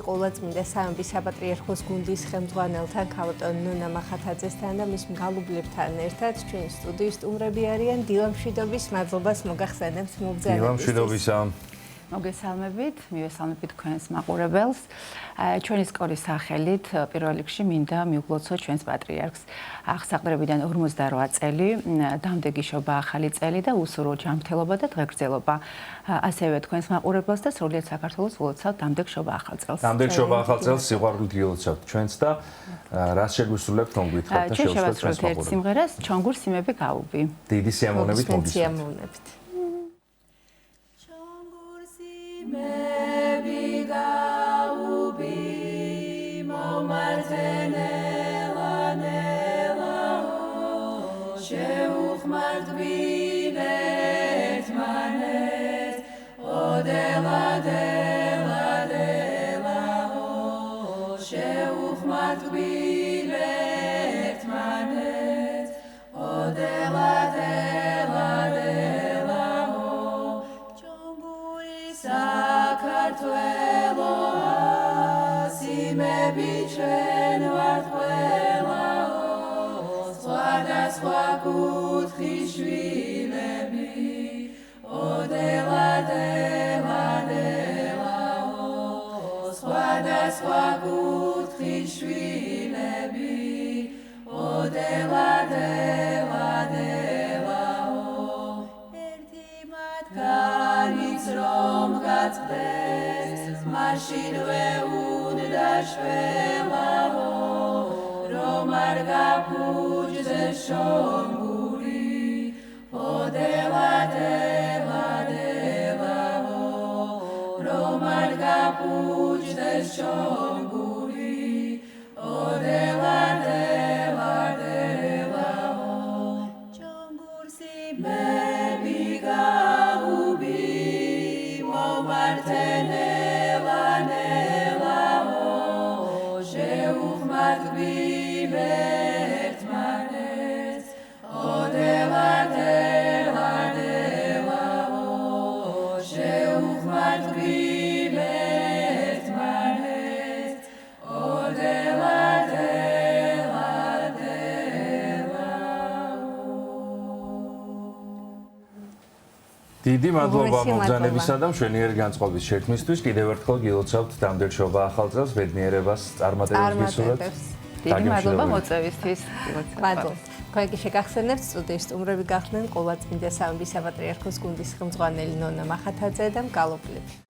ყოლაწმინდა სამების საპატრიარქოს გუნდის ხელმძღვანელთან ქალბატონ ნონა მახათაძესთან და მის მგალობლებთან ერთად ჩვენი სტუდიის სტუმრები არიან დილამშვიდობის მადლობას მოგახსენებთ მოგზაურობისთვის. დილამშვიდობისა. მოგესალმებით, მივესალმებით თქვენს მაყურებელს. ჩვენი სკოლის სახელით პირველ რიგში მინდა მივგლოცოთ ჩვენს პატრიარქს. აღსაყდრებიდან 58 წელი, დამდეგიშობა ახალი წელი და უსურო ჯანმრთელობა და დღეგრძელობა. ასევე თქვენს მაყურებელს და სრულიად საქართველოს ვილოცავთ დამდეგშობა ახალ წელს. დამდეგშობა ახალ წელს სიყვარულით ვილოცავთ ჩვენს და რას შეგვისრულებთ მოგვითხრათ და შევსვათ ჩვენს მაყურებელს. სიმღერას ჩონგურ სიმები გაუვი. დიდი სიამოვნებით მოგისურვებთ. Maybe God be more martenela nela sheuch matbinet manet odela dela dela sheuch matbinet manet odela dela dela საქართველო სიმები ჩვენ ვართ ყველაო სხვადასხვა კუთხის შვილები ოდელა დელა დელაო სხვადასხვა კუთხის შვილები ოდელა დელა დელაო ერთი მათგანიც რომ გაწყდეს მაშინვე უნდა შველაო რომ არ გაფუჭდეს შონგური ოდელა დელა დელაო რომ არ გაფუჭდეს შონგური ოდელა დელა დელაო ჩონგურს იმები გაუვი მომართენელა ნელაო შeuch matbinet manet odela dela delao sheuch matbinet manet odela dela delao დიდი მადლობა მოგზაურობისა და მშვენიერი განწყობის შექმნისთვის. კიდევ ერთხელ გილოცავთ დამდეგშობა ახალ წელს, ბედნიერებას, წარმატებებს გისურვებთ. დიდი მადლობა მოწვევისთვის. მადლობა. თქვენ კი შეგახსენებთ სტუდიის სტუმრები გახდნენ ყოლაწმინდა სამების საპატრიარქოს გუნდის ხელმძღვანელი ნონა მახათაძე და მგალობლები.